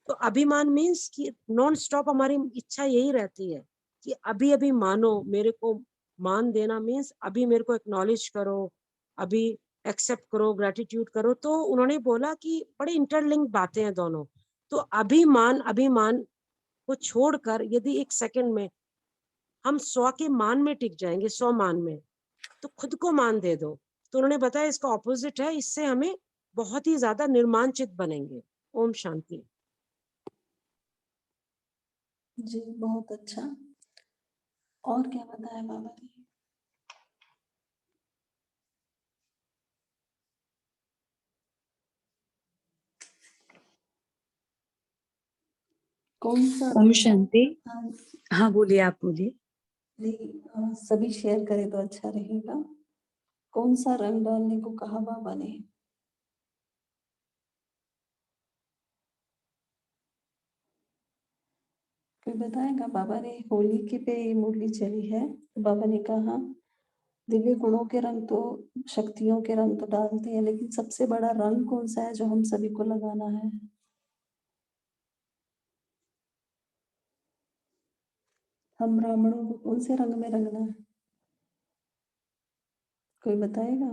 तो अभिमान मीन्स कि नॉन स्टॉप हमारी इच्छा यही रहती है कि अभी अभी मानो, मेरे को मान देना मीन्स अभी मेरे को एक्नॉलेज करो, अभी एक्सेप्ट करो, ग्रेटिट्यूड करो। तो उन्होंने बोला कि बड़े इंटरलिंक बातें हैं दोनों। तो अभिमान को छोड़कर यदि एक सेकंड में हम 100 के मान में टिक जाएंगे, 100 मान में, तो खुद को मान दे दो। तो उन्होंने बताया इसका ऑपोजिट है, इससे हमें बहुत ही ज्यादा निर्माणचित बनेंगे। ओम शांति। जी, बहुत अच्छा। और क्या बताया बाबा ने? कौन सा ओम रंग? शांति। हाँ, हाँ बोलिए, आप बोलिए। नहीं, सभी शेयर करें तो अच्छा रहेगा। कौन सा रंग डालने को कहा बाबा ने? कोई बताएगा? बाबा ने होली के पे ये मुरली चली है, तो बाबा ने कहा दिव्य गुणों के रंग तो, शक्तियों के रंग तो डालते हैं, लेकिन सबसे बड़ा रंग कौन सा है जो हम सभी को लगाना है? हम ब्राह्मणों को कौन से रंग में रंगना है? कोई बताएगा?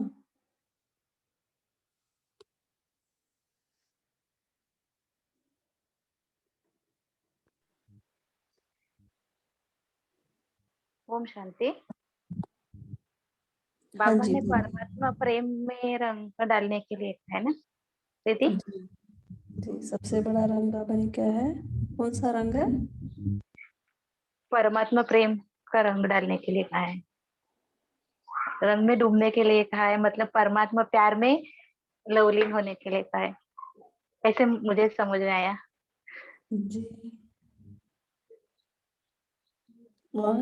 ओम शांति। हाँ बाबा जी, ने बोलिए। परमात्मा प्रेम में रंग डालने के लिए कहा है ना दीदी? जी, जी, सबसे बड़ा रंग बाबा ने क्या है? कौन सा रंग है? परमात्मा प्रेम का रंग डालने के लिए कहा है, रंग में डूबने के लिए कहा है, मतलब परमात्मा प्यार में लवलीन होने के लिए कहा है, ऐसे मुझे समझ में आया। जी, और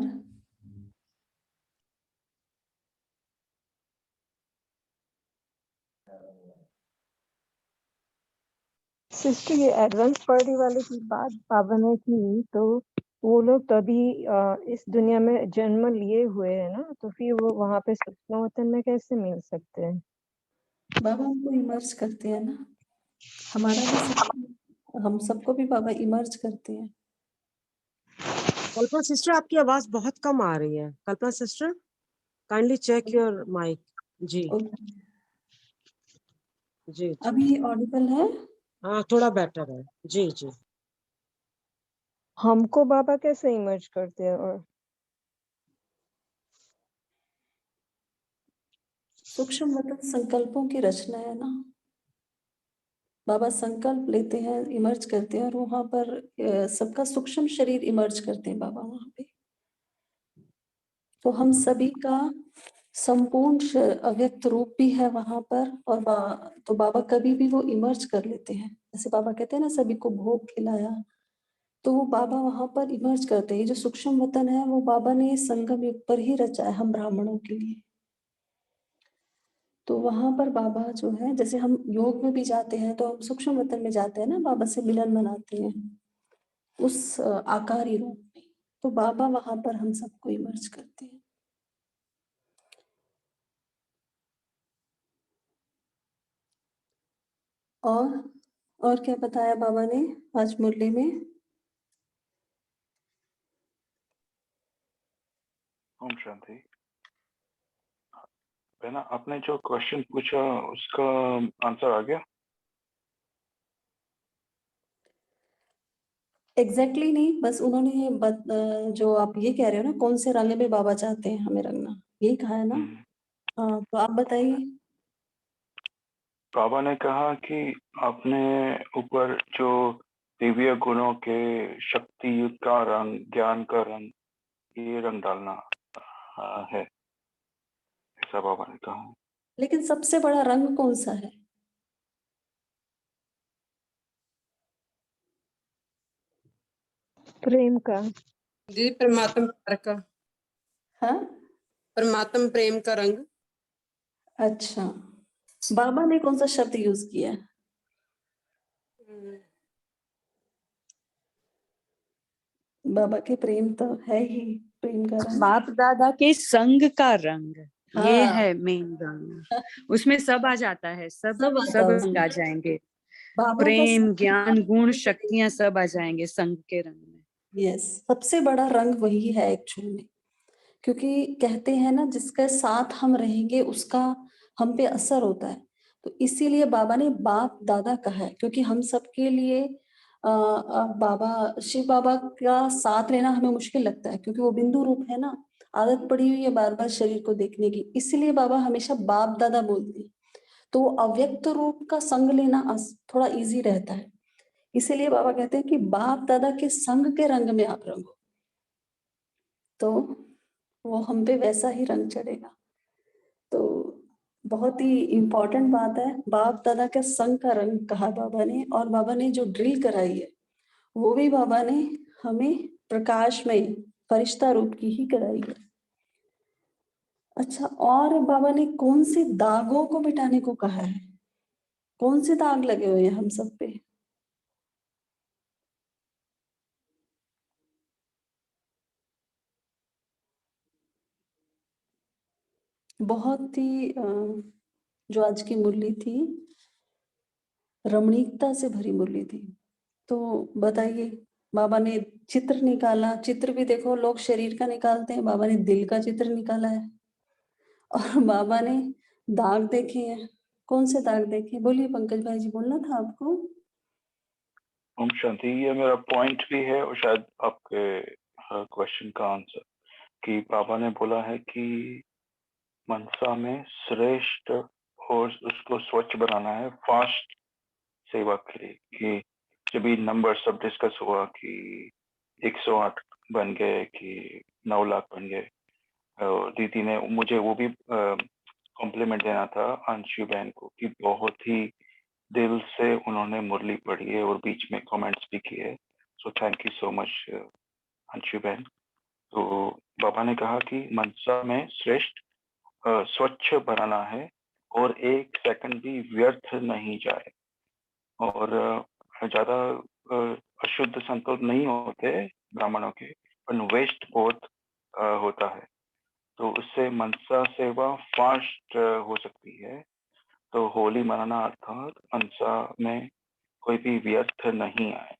सिस्टर, ये एडवांस पार्टी वाले की बात बाबा ने की, तो वो लोग तभी इस दुनिया में जन्म लिए हुए हैं ना, तो फिर वो वहां पे सूक्ष्म वतन में कैसे मिल सकते हैं? बाबा हमको इमर्ज करते हैं ना, हमारा भी सब, हम सबको भी बाबा इमर्ज करते हैं। कल्पना सिस्टर, आपकी आवाज बहुत कम आ रही है। Kalpana sister, kindly check your mic. जी ओके, जी जी। अभी ऑडिबल है? हाँ, थोड़ा बेटर है। जी जी। हमको बाबा कैसे इमर्ज करते हैं? और सूक्ष्म वतन संकल्पों की रचना है ना, बाबा संकल्प लेते हैं, इमर्ज करते हैं, और वहां पर सबका सूक्ष्म शरीर इमर्ज करते हैं बाबा वहां पे। तो हम सभी का संपूर्ण अव्यक्त रूप भी है वहां पर, और तो बाबा कभी भी वो इमर्ज कर लेते हैं। जैसे बाबा कहते हैं ना, सभी को भोग खिलाया, तो वो बाबा वहां पर इमर्ज करते हैं। ये जो सूक्ष्म वतन है वो बाबा ने संगम युग पर ही रचा है हम ब्राह्मणों के लिए। तो वहां पर बाबा जो है, जैसे हम योग में भी जाते हैं तो हम सूक्ष्म वतन में जाते हैं ना, बाबा से मिलन मनाते हैं उस आकारी रूप में। तो बाबा वहां पर हम सबको इमर्ज करते हैं। और क्या बताया बाबा ने आज मुरली में? ओम शांति। बहना, आपने जो क्वेश्चन पूछा उसका आंसर आ गया? एग्जैक्टली नहीं, बस उन्होंने जो आप ये कह रहे हो ना, कौन से रंग में बाबा चाहते हैं हमें रंगना, यही कहा है ना? हाँ, तो आप बताइए। बाबा ने कहा कि अपने ऊपर जो दिव्य गुणों के शक्ति युक्त का रंग, ज्ञान का रंग, ये रंग डालना है, ऐसा बाबा ने कहा। लेकिन सबसे बड़ा रंग कौन सा है? प्रेम का। जी परमात्मा प्यार का, हाँ परमात्मा प्रेम का रंग। अच्छा, बाबा ने कौन सा शब्द यूज किया है? बाबा के प्रेम तो है ही, प्रेम का रंग। बाप दादा के संग का रंग, ये हाँ है मेन रंग। उसमें सब आ जाता है, सब सब आता सब है रंग आ उसमें। जाएंगे। बाबा का प्रेम, ज्ञान, गुण, शक्तियां सब आ जाएंगे संग के रंग में। यस, सबसे बड़ा रंग वही है एक्चुअल में, क्योंकि कहते हैं ना जिसके साथ हम रहेंगे उसका हम पे असर होता है। तो इसीलिए बाबा ने बाप दादा कहा है, क्योंकि हम सबके लिए बाबा शिव बाबा का साथ रहना हमें मुश्किल लगता है, क्योंकि वो बिंदु रूप है ना, आदत पड़ी हुई है बार बार शरीर को देखने की, इसलिए बाबा हमेशा बाप दादा बोलते हैं। तो वो अव्यक्त रूप का संग लेना थोड़ा इजी रहता है, इसीलिए बाबा कहते हैं कि बाप दादा के संग के रंग में आप रंगो, तो वो हम पे वैसा ही रंग चढ़ेगा। तो बहुत ही इम्पोर्टेंट बात है, बाप दादा के संग का रंग कहा बाबा ने, और बाबा ने जो ड्रिल कराई है वो भी बाबा ने हमें प्रकाश में फरिश्ता रूप की ही कराई है। अच्छा, और बाबा ने कौन से दागों को मिटाने को कहा है? कौन से दाग लगे हुए हैं हम सब पे? बहुत ही जो आज की मुरली थी रमणीकता से भरी मुरली थी। तो बताइए, बाबा ने चित्र निकाला, चित्र भी देखो लोग शरीर का निकालते हैं, बाबा ने दिल का चित्र निकाला है। और बाबा ने दाग देखे हैं, कौन से दाग देखे? बोलिए पंकज भाई जी, बोलना था आपको। ओम शांति, ये मेरा पॉइंट भी है और शायद आपके क्वेश्चन का आंसर, कि बाबा ने बोला है कि मनसा में श्रेष्ठ और उसको स्वच्छ बनाना है फास्ट सेवा के लिए। कि जब भी नंबर सब डिस्कस हुआ कि 108 बन गए कि 9 लाख बन गए, दीदी ने मुझे वो भी कॉम्प्लीमेंट देना था अंशु बहन को कि बहुत ही दिल से उन्होंने मुरली पढ़ी है और बीच में कमेंट्स भी किए। So thank you so much Anshu बहन। तो बाबा ने कहा कि मनसा में श्रेष्ठ स्वच्छ बनाना है और 1 सेकंड भी व्यर्थ नहीं जाए, और ज्यादा अशुद्ध संकल्प नहीं होते ब्राह्मणों के, पर वेस्ट बहुत होता है, तो उससे मनसा सेवा फास्ट हो सकती है। तो होली मनाना अर्थात मनसा में कोई भी व्यर्थ नहीं आए।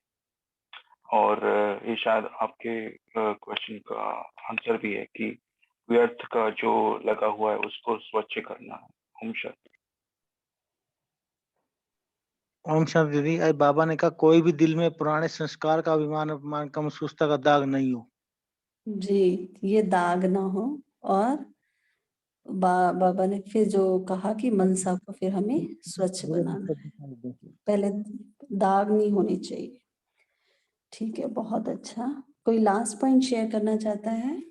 और ये शायद आपके क्वेश्चन का आंसर भी है कि व्यर्थ का जो लगा हुआ है उसको स्वच्छ करना है। ओम शांति। ओम शांति दीदी, आज बाबा ने कहा कोई भी दिल में पुराने संस्कार का अभिमान अपमान कम सुस्ता का दाग नहीं हो। जी, ये दाग ना हो। और बाबा ने फिर जो कहा कि मनसा को फिर हमें स्वच्छ बनाना है, पहले दाग नहीं होनी चाहिए। ठीक है, बहुत अच्छा। कोई लास्ट पॉइंट शेयर करना चाहता है?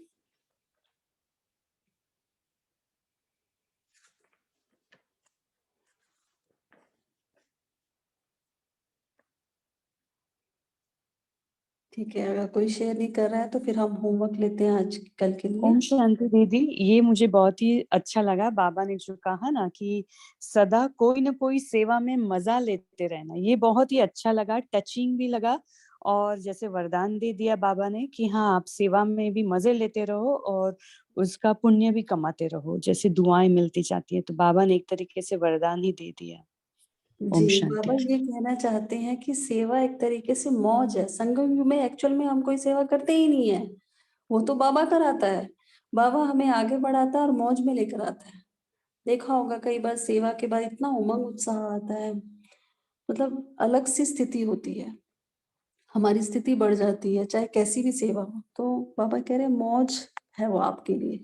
ठीक है, अगर कोई शेयर नहीं कर रहा है तो फिर हम होमवर्क लेते हैं आज कल के लिए। ओम शांति दीदी, ये मुझे बहुत ही अच्छा लगा बाबा ने जो कहा ना कि सदा कोई ना कोई सेवा में मजा लेते रहना, ये बहुत ही अच्छा लगा, टचिंग भी लगा। और जैसे वरदान दे दिया बाबा ने कि हाँ आप सेवा में भी मजे लेते रहो और उसका पुण्य भी कमाते रहो, जैसे दुआएं मिलती जाती है, तो बाबा ने एक तरीके से वरदान ही दे दिया। ओम जी, शांति। बाबा ये कहना चाहते हैं कि सेवा एक तरीके से मौज है। संगम युग में एक्चुअल में हम कोई सेवा करते ही नहीं है, वो तो बाबा कराता है। बाबा हमें आगे बढ़ाता है और मौज में लेकर आता है। देखा होगा कई बार सेवा के बाद इतना उमंग उत्साह आता है, मतलब अलग सी स्थिति होती है, हमारी स्थिति बढ़ जाती है, चाहे कैसी भी सेवा हो। तो बाबा कह रहे हैं मौज है वो आपके लिए।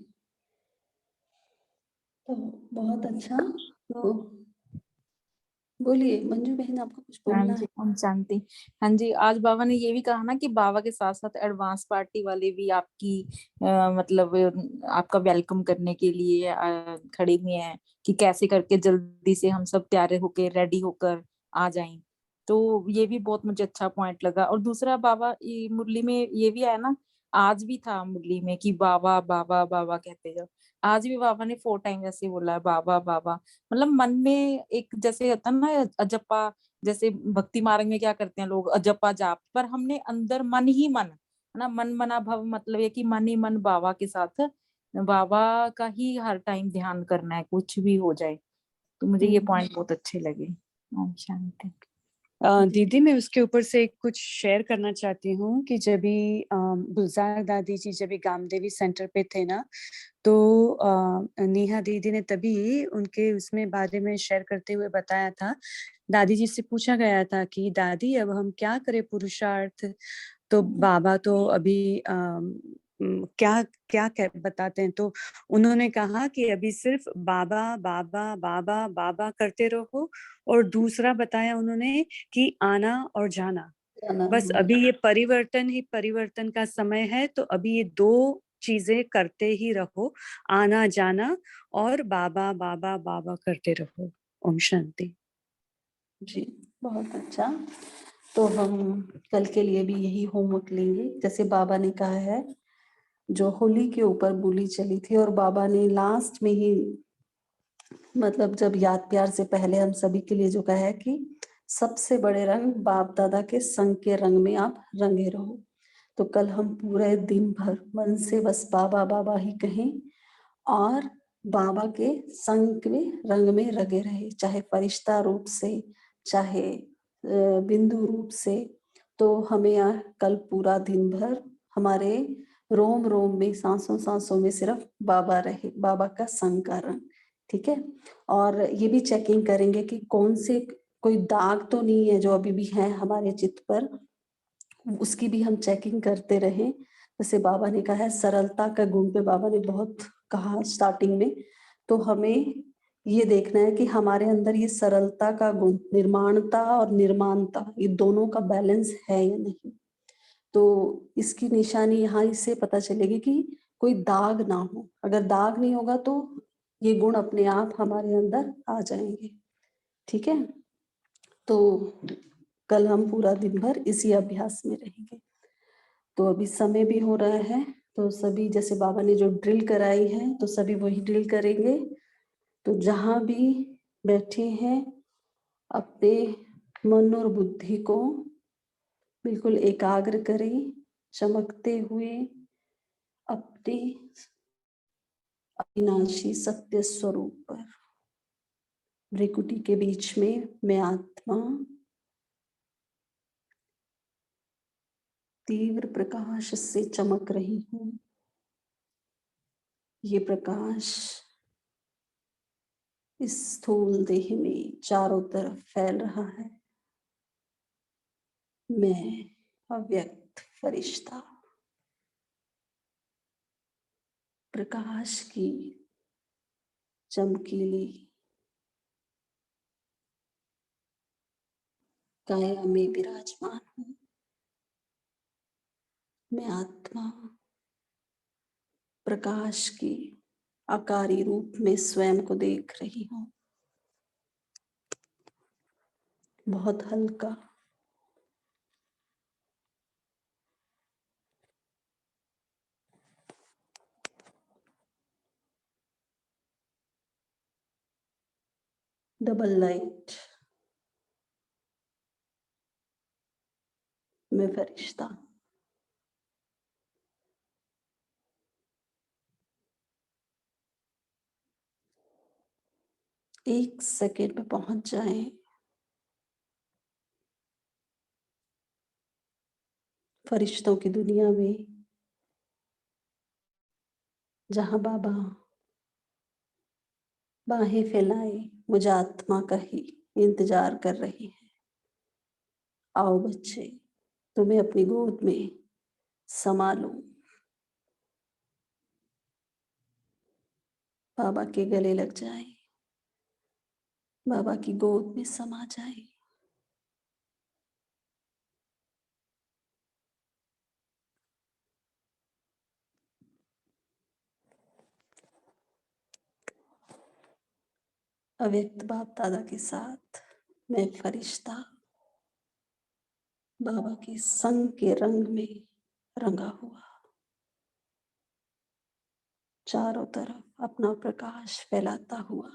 तो बहुत अच्छा। तो बोलिए मंजू बहन, आपको कुछ हाँ बोलना जी, है? ओम शांति। हाँ जी, आज बाबा ने ये भी कहा ना कि बाबा के साथ साथ एडवांस पार्टी वाले भी आपकी मतलब आपका वेलकम करने के लिए खड़े हुए हैं कि कैसे करके जल्दी से हम सब तैयार होकर रेडी होकर आ जाएं। तो ये भी बहुत मुझे अच्छा पॉइंट लगा। और दूसरा बाबा मुरली में ये भी है ना आज भी था मुरली में कि बाबा बाबा बाबा कहते जाओ। आज भी बाबा ने 4 टाइम ऐसे बोला है, बाबा बाबा। मतलब मन में एक जैसे होता है ना अजपा, जैसे भक्ति मार्ग में क्या करते हैं लोग अजपा जाप, पर हमने अंदर मन ही मन, है ना, मन मना भव, मतलब है कि मन ही मन बाबा के साथ, बाबा का ही हर टाइम ध्यान करना है, कुछ भी हो जाए। तो मुझे ये पॉइंट बहुत अच्छे लगे। ओम शांति। दीदी मैं उसके ऊपर से कुछ शेयर करना चाहती हूँ कि जब भी गुलजार दादी जी जब भी गामदेवी सेंटर पे थे ना, तो नेहा दीदी ने तभी उनके उसमें बारे में शेयर करते हुए बताया था, दादी जी से पूछा गया था कि दादी अब हम क्या करें पुरुषार्थ, तो बाबा तो अभी क्या क्या बताते हैं, तो उन्होंने कहा कि अभी सिर्फ बाबा बाबा बाबा बाबा करते रहो, और दूसरा बताया उन्होंने कि आना और जाना, बस अभी ये परिवर्तन ही परिवर्तन का समय है, तो अभी ये 2 चीजें करते ही रहो, आना जाना और बाबा बाबा बाबा करते रहो। ओम शांति। जी, बहुत अच्छा। तो हम कल के लिए भी यही होमवर्क लेंगे, जैसे बाबा ने कहा है, जो होली के ऊपर बोली चली थी, और बाबा ने लास्ट में ही, मतलब जब याद प्यार से पहले हम सभी के लिए जो कहा है कि सबसे बड़े रंग बाप दादा के संग के रंग में आप रंगे रहो। तो कल हम पूरे दिन भर मन से बस बाबा बाबा ही कहें और बाबा के संग में रंग में रंगे रहे, चाहे फरिश्ता रूप से, चाहे बिंदु रूप से। तो हमें कल पूरा दिन भर हमारे रोम रोम में, सांसों सांसों में सिर्फ बाबा रहे, बाबा का संग का रंग। ठीक है। और ये भी चेकिंग करेंगे कि कौन से कोई दाग तो नहीं है जो अभी भी है हमारे चित्त पर, उसकी भी हम चेकिंग करते रहें। जैसे बाबा ने कहा है सरलता का गुण पे बाबा ने बहुत कहा स्टार्टिंग में, तो हमें ये देखना है कि हमारे अंदर ये सरलता का गुण, निर्माणता और निर्माणता, ये दोनों का बैलेंस है या नहीं। तो इसकी निशानी यहाँ इससे पता चलेगी कि कोई दाग ना हो। अगर दाग नहीं होगा तो ये गुण अपने आप हमारे अंदर आ जाएंगे। ठीक है। तो कल हम पूरा दिन भर इसी अभ्यास में रहेंगे। तो अभी समय भी हो रहा है, तो सभी जैसे बाबा ने जो ड्रिल कराई है तो सभी वही ड्रिल करेंगे। तो जहां भी बैठे हैं अपने मन और बुद्धि को बिल्कुल एकाग्र करें, चमकते हुए अपने अविनाशी सत्य स्वरूप पर। भ्रिकुटी के बीच में मैं आत्मा तीव्र प्रकाश से चमक रही हूं। ये प्रकाश इस स्थूल देह में चारों तरफ फैल रहा है। मैं अव्यक्त फरिश्ता प्रकाश की चमकीली काया में विराजमान हूं। मैं आत्मा प्रकाश की आकारी रूप में स्वयं को देख रही हूं। बहुत हल्का, डबल लाइट। मैं फरिश्ता। एक सेकेंड में पहुंच जाएं फरिश्तों की दुनिया में, जहां बाबा बाहें फैलाए मुझे आत्मा का ही इंतजार कर रही है। आओ बच्चे, तुम्हें अपनी गोद में समा लूं। बाबा के गले लग जाए, बाबा की गोद में समा जाए। अव्यक्त बाप दादा के साथ मैं फरिश्ता बाबा के संग के रंग में रंगा हुआ। चारों तरफ अपना प्रकाश फैलाता हुआ।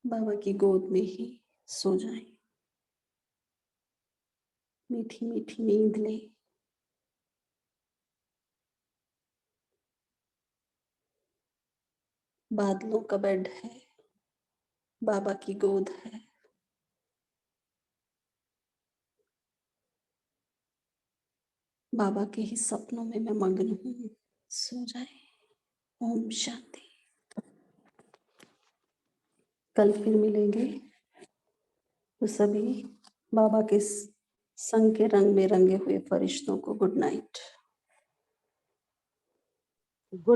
बाबा की गोद में ही सो जाएं। मीठी मीठी नींद लें। बादलों का बेड है, बाबा की गोद है। बाबा के ही सपनों में मैं मग्न हूँ। सो जाए। ओम शांति। कल फिर मिलेंगे तो सभी बाबा के संग के रंग में रंगे हुए फरिश्तों को गुड नाइट। गुड